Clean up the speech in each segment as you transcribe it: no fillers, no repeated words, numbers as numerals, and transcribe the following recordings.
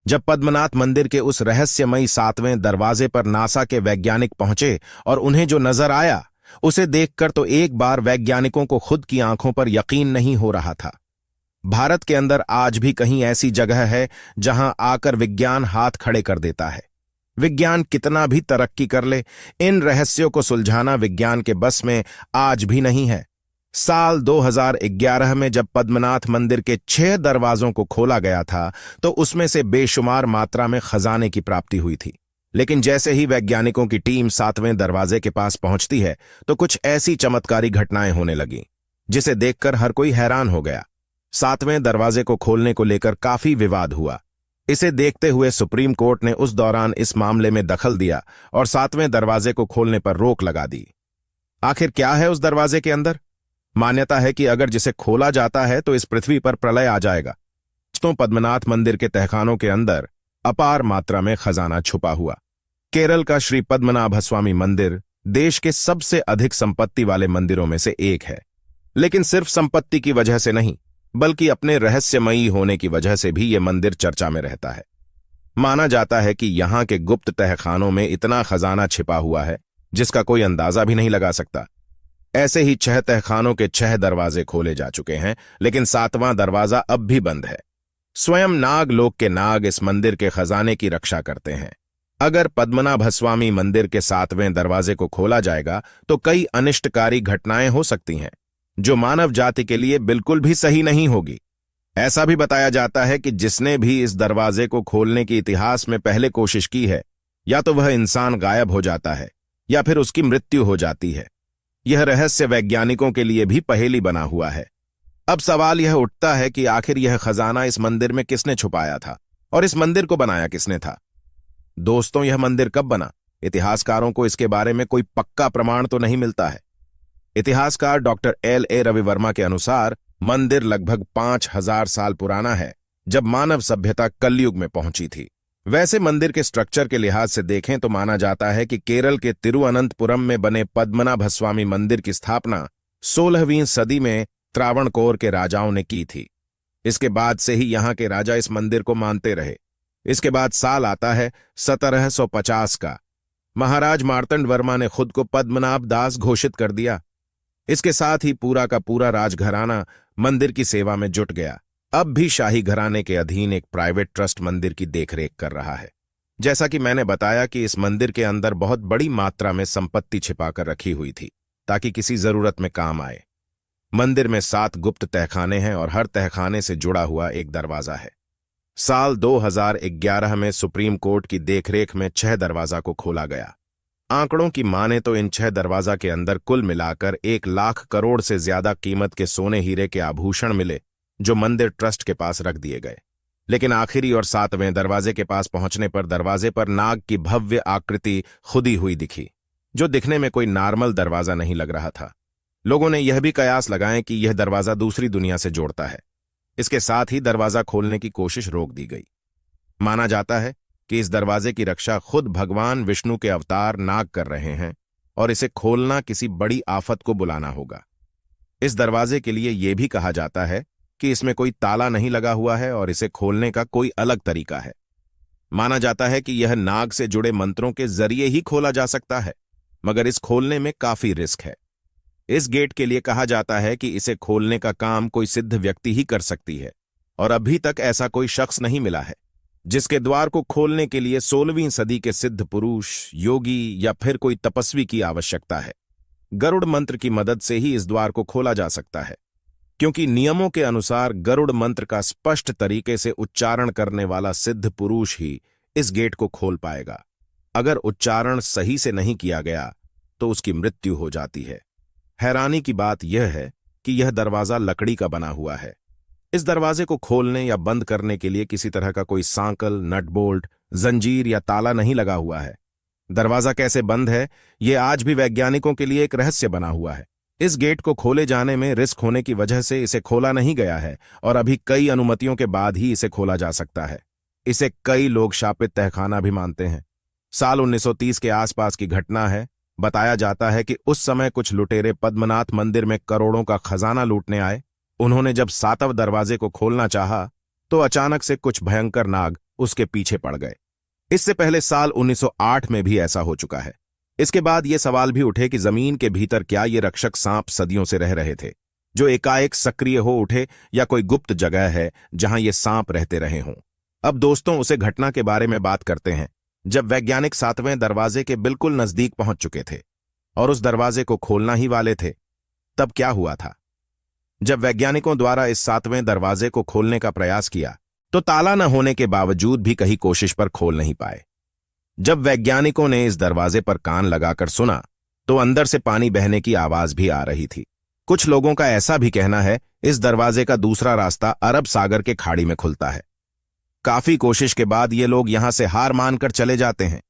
जब पद्मनाथ मंदिर के उस रहस्यमयी 7वें दरवाजे पर नासा के वैज्ञानिक पहुंचे और उन्हें जो नजर आया उसे देखकर तो एक बार वैज्ञानिकों को खुद की आंखों पर यकीन नहीं हो रहा था। भारत के अंदर आज भी कहीं ऐसी जगह है जहां आकर विज्ञान हाथ खड़े कर देता है। विज्ञान कितना भी तरक्की कर ले, इन रहस्यों को सुलझाना विज्ञान के बस में आज भी नहीं है। साल 2011 में जब पद्मनाथ मंदिर के 6 दरवाजों को खोला गया था तो उसमें से बेशुमार मात्रा में खजाने की प्राप्ति हुई थी। लेकिन जैसे ही वैज्ञानिकों की टीम 7वें दरवाजे के पास पहुंचती है तो कुछ ऐसी चमत्कारी घटनाएं होने लगीं जिसे देखकर हर कोई हैरान हो गया। 7वें दरवाजे को खोलने को लेकर काफी विवाद हुआ। इसे देखते हुए सुप्रीम कोर्ट ने उस दौरान इस मामले में दखल दिया और 7वें दरवाजे को खोलने पर रोक लगा दी। आखिर क्या है उस दरवाजे के अंदर? मान्यता है कि अगर जिसे खोला जाता है तो इस पृथ्वी पर प्रलय आ जाएगा। तो पद्मनाथ मंदिर के तहखानों के अंदर अपार मात्रा में खजाना छुपा हुआ। केरल का श्री पद्मनाभस्वामी मंदिर देश के सबसे अधिक संपत्ति वाले मंदिरों में से एक है। लेकिन सिर्फ संपत्ति की वजह से नहीं, बल्कि अपने रहस्यमयी होने की वजह से भी यह मंदिर चर्चा में रहता है। माना जाता है कि यहां के गुप्त तहखानों में इतना खजाना छिपा हुआ है जिसका कोई अंदाजा भी नहीं लगा सकता। ऐसे ही 6 तहखानों के 6 दरवाजे खोले जा चुके हैं, लेकिन 7वां दरवाजा अब भी बंद है। स्वयं नाग लोक के नाग इस मंदिर के खजाने की रक्षा करते हैं। अगर पद्मनाभस्वामी मंदिर के 7वें दरवाजे को खोला जाएगा तो कई अनिष्टकारी घटनाएं हो सकती हैं जो मानव जाति के लिए बिल्कुल भी सही नहीं होगी। ऐसा भी बताया जाता है कि जिसने भी इस दरवाजे को खोलने की इतिहास में पहले कोशिश की है, या तो वह इंसान गायब हो जाता है या फिर उसकी मृत्यु हो जाती है। यह रहस्य वैज्ञानिकों के लिए भी पहेली बना हुआ है। अब सवाल यह उठता है कि आखिर यह खजाना इस मंदिर में किसने छुपाया था और इस मंदिर को बनाया किसने था? दोस्तों, यह मंदिर कब बना? इतिहासकारों को इसके बारे में कोई पक्का प्रमाण तो नहीं मिलता है। इतिहासकार डॉक्टर L.A. रविवर्मा के अनुसार मंदिर लगभग 5000 साल पुराना है, जब मानव सभ्यता कलयुग में पहुंची थी। वैसे मंदिर के स्ट्रक्चर के लिहाज से देखें तो माना जाता है कि केरल के तिरुअनंतपुरम में बने पद्मनाभस्वामी मंदिर की स्थापना 16वीं सदी में त्रावणकोर के राजाओं ने की थी। इसके बाद से ही यहाँ के राजा इस मंदिर को मानते रहे। इसके बाद साल आता है 1750 का। महाराज मार्तंड वर्मा ने खुद को पद्मनाभ दास घोषित कर दिया। इसके साथ ही पूरा का पूरा राजघराना मंदिर की सेवा में जुट गया। अब भी शाही घराने के अधीन एक प्राइवेट ट्रस्ट मंदिर की देखरेख कर रहा है। जैसा कि मैंने बताया कि इस मंदिर के अंदर बहुत बड़ी मात्रा में संपत्ति छिपाकर रखी हुई थी ताकि किसी जरूरत में काम आए। मंदिर में 7 गुप्त तहखाने हैं और हर तहखाने से जुड़ा हुआ एक दरवाजा है। साल 2011 में सुप्रीम कोर्ट की देखरेख में 6 दरवाजा को खोला गया। आंकड़ों की माने तो इन 6 दरवाजा के अंदर कुल मिलाकर 1 लाख करोड़ से ज्यादा कीमत के सोने हीरे के आभूषण मिले, जो मंदिर ट्रस्ट के पास रख दिए गए। लेकिन आखिरी और 7वें दरवाजे के पास पहुंचने पर दरवाजे पर नाग की भव्य आकृति खुदी हुई दिखी, जो दिखने में कोई नॉर्मल दरवाजा नहीं लग रहा था। लोगों ने यह भी कयास लगाए कि यह दरवाजा दूसरी दुनिया से जोड़ता है। इसके साथ ही दरवाजा खोलने की कोशिश रोक दी गई। माना जाता है कि इस दरवाजे की रक्षा खुद भगवान विष्णु के अवतार नाग कर रहे हैं और इसे खोलना किसी बड़ी आफत को बुलाना होगा। इस दरवाजे के लिए यह भी कहा जाता है कि इसमें कोई ताला नहीं लगा हुआ है और इसे खोलने का कोई अलग तरीका है। माना जाता है कि यह नाग से जुड़े मंत्रों के जरिए ही खोला जा सकता है, मगर इस खोलने में काफी रिस्क है। इस गेट के लिए कहा जाता है कि इसे खोलने का काम कोई सिद्ध व्यक्ति ही कर सकती है और अभी तक ऐसा कोई शख्स नहीं मिला है जिसके द्वार को खोलने के लिए 16वीं सदी के सिद्ध पुरुष, योगी या फिर कोई तपस्वी की आवश्यकता है। गरुड़ मंत्र की मदद से ही इस द्वार को खोला जा सकता है, क्योंकि नियमों के अनुसार गरुड़ मंत्र का स्पष्ट तरीके से उच्चारण करने वाला सिद्ध पुरुष ही इस गेट को खोल पाएगा। अगर उच्चारण सही से नहीं किया गया तो उसकी मृत्यु हो जाती है। हैरानी की बात यह है कि यह दरवाजा लकड़ी का बना हुआ है। इस दरवाजे को खोलने या बंद करने के लिए किसी तरह का कोई सांकल, नट बोल्ट, जंजीर या ताला नहीं लगा हुआ है। दरवाजा कैसे बंद है, यह आज भी वैज्ञानिकों के लिए एक रहस्य बना हुआ है। इस गेट को खोले जाने में रिस्क होने की वजह से इसे खोला नहीं गया है और अभी कई अनुमतियों के बाद ही इसे खोला जा सकता है। इसे कई लोग शापित तहखाना भी मानते हैं। साल 1930 के आसपास की घटना है। बताया जाता है कि उस समय कुछ लुटेरे पद्मनाथ मंदिर में करोड़ों का खजाना लूटने आए। उन्होंने जब 7वें दरवाजे को खोलना चाहा तो अचानक से कुछ भयंकर नाग उसके पीछे पड़ गए। इससे पहले साल 1908 में भी ऐसा हो चुका है। इसके बाद ये सवाल भी उठे कि जमीन के भीतर क्या ये रक्षक सांप सदियों से रह रहे थे, जो एकाएक सक्रिय हो उठे, या कोई गुप्त जगह है जहां ये सांप रहते रहे हों। अब दोस्तों, उसे घटना के बारे में बात करते हैं जब वैज्ञानिक 7वें दरवाजे के बिल्कुल नजदीक पहुंच चुके थे और उस दरवाजे को खोलना ही वाले थे। तब क्या हुआ था? जब वैज्ञानिकों द्वारा इस 7वें दरवाजे को खोलने का प्रयास किया तो ताला न होने के बावजूद भी कहीं कोशिश पर खोल नहीं पाए। जब वैज्ञानिकों ने इस दरवाजे पर कान लगाकर सुना तो अंदर से पानी बहने की आवाज भी आ रही थी। कुछ लोगों का ऐसा भी कहना है इस दरवाजे का दूसरा रास्ता अरब सागर के खाड़ी में खुलता है। काफी कोशिश के बाद ये लोग यहां से हार मानकर चले जाते हैं,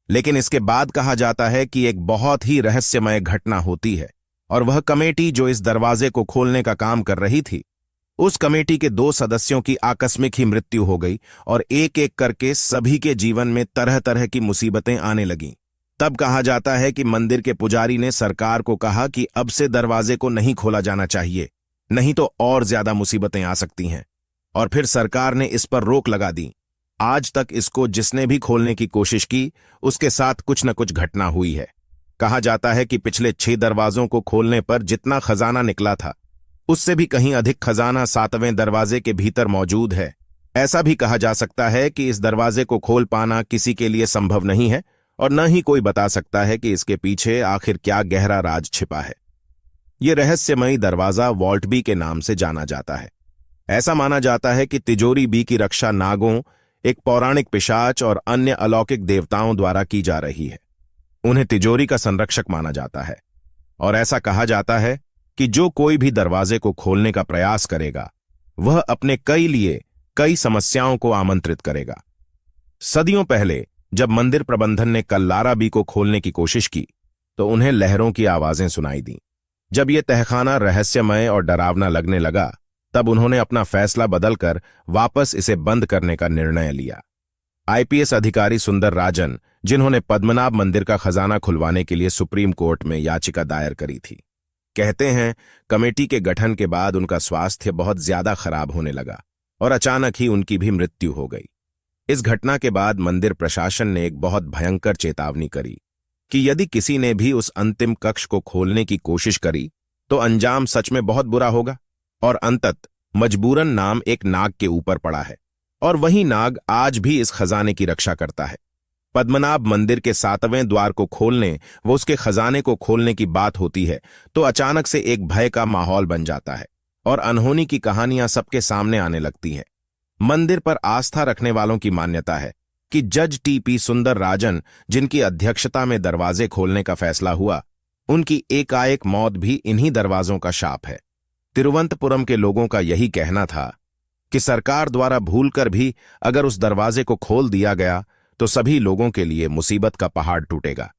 लेकिन इसके बाद कहा जाता है कि एक बहुत ही रहस्यमय घटना होती है, और वह कमेटी जो इस दरवाजे को खोलने का काम कर रही थी, उस कमेटी के 2 सदस्यों की आकस्मिक ही मृत्यु हो गई और एक एक करके सभी के जीवन में तरह तरह की मुसीबतें आने लगीं। तब कहा जाता है कि मंदिर के पुजारी ने सरकार को कहा कि अब से दरवाजे को नहीं खोला जाना चाहिए, नहीं तो और ज्यादा मुसीबतें आ सकती हैं, और फिर सरकार ने इस पर रोक लगा दी। आज तक इसको जिसने भी खोलने की कोशिश की उसके साथ कुछ न कुछ घटना हुई है। कहा जाता है कि पिछले 6 दरवाजों को खोलने पर जितना खजाना निकला था उससे भी कहीं अधिक खजाना 7वें दरवाजे के भीतर मौजूद है। ऐसा भी कहा जा सकता है कि इस दरवाजे को खोल पाना किसी के लिए संभव नहीं है और न ही कोई बता सकता है कि इसके पीछे आखिर क्या गहरा राज छिपा है। यह रहस्यमयी दरवाजा वॉल्ट बी के नाम से जाना जाता है। ऐसा माना जाता है कि तिजोरी बी की रक्षा नागों, एक पौराणिक पिशाच और अन्य अलौकिक देवताओं द्वारा की जा रही है। उन्हें तिजोरी का संरक्षक माना जाता है और ऐसा कहा जाता है कि जो कोई भी दरवाजे को खोलने का प्रयास करेगा वह अपने कई समस्याओं को आमंत्रित करेगा। सदियों पहले जब मंदिर प्रबंधन ने कल्लारा बी को खोलने की कोशिश की तो उन्हें लहरों की आवाजें सुनाई दी। जब यह तहखाना रहस्यमय और डरावना लगने लगा तब उन्होंने अपना फैसला बदलकर वापस इसे बंद करने का निर्णय लिया। आईपीएस अधिकारी सुंदर राजन, जिन्होंने पद्मनाभ मंदिर का खजाना खुलवाने के लिए सुप्रीम कोर्ट में याचिका दायर करी थी, कहते हैं कमेटी के गठन के बाद उनका स्वास्थ्य बहुत ज्यादा खराब होने लगा और अचानक ही उनकी भी मृत्यु हो गई। इस घटना के बाद मंदिर प्रशासन ने एक बहुत भयंकर चेतावनी करी कि यदि किसी ने भी उस अंतिम कक्ष को खोलने की कोशिश करी तो अंजाम सच में बहुत बुरा होगा, और अंतत मजबूरन नाम एक नाग के ऊपर पड़ा है और वही नाग आज भी इस खजाने की रक्षा करता है। पद्मनाभ मंदिर के 7वें द्वार को खोलने व उसके खजाने को खोलने की बात होती है तो अचानक से एक भय का माहौल बन जाता है और अनहोनी की कहानियां सबके सामने आने लगती हैं। मंदिर पर आस्था रखने वालों की मान्यता है कि जज टीपी सुंदर राजन, जिनकी अध्यक्षता में दरवाजे खोलने का फैसला हुआ, उनकी एकाएक मौत भी इन्हीं दरवाजों का शाप है। तिरुवनंतपुरम के लोगों का यही कहना था कि सरकार द्वारा भूलकर भी अगर उस दरवाजे को खोल दिया गया तो सभी लोगों के लिए मुसीबत का पहाड़ टूटेगा।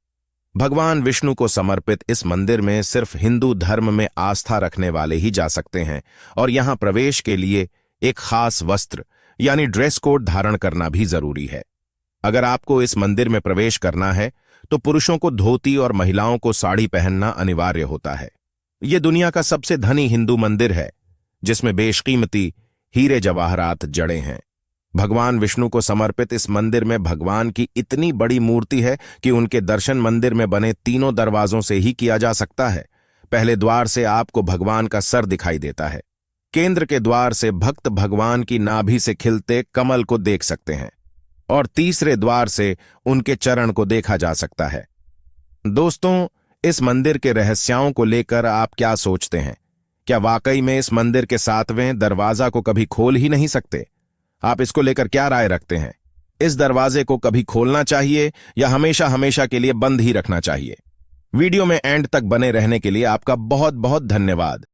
भगवान विष्णु को समर्पित इस मंदिर में सिर्फ हिंदू धर्म में आस्था रखने वाले ही जा सकते हैं और यहां प्रवेश के लिए एक खास वस्त्र यानी ड्रेस कोड धारण करना भी जरूरी है। अगर आपको इस मंदिर में प्रवेश करना है तो पुरुषों को धोती और महिलाओं को साड़ी पहनना अनिवार्य होता है। यह दुनिया का सबसे धनी हिंदू मंदिर है जिसमें बेशकीमती हीरे जवाहरात जड़े हैं। भगवान विष्णु को समर्पित इस मंदिर में भगवान की इतनी बड़ी मूर्ति है कि उनके दर्शन मंदिर में बने तीनों दरवाजों से ही किया जा सकता है। पहले द्वार से आपको भगवान का सर दिखाई देता है। केंद्र के द्वार से भक्त भगवान की नाभि से खिलते कमल को देख सकते हैं और तीसरे द्वार से उनके चरण को देखा जा सकता है। दोस्तों, इस मंदिर के रहस्यों को लेकर आप क्या सोचते हैं? क्या वाकई में इस मंदिर के 7वें दरवाजा को कभी खोल ही नहीं सकते? आप इसको लेकर क्या राय रखते हैं? इस दरवाजे को कभी खोलना चाहिए या हमेशा हमेशा के लिए बंद ही रखना चाहिए? वीडियो में एंड तक बने रहने के लिए आपका बहुत बहुत धन्यवाद।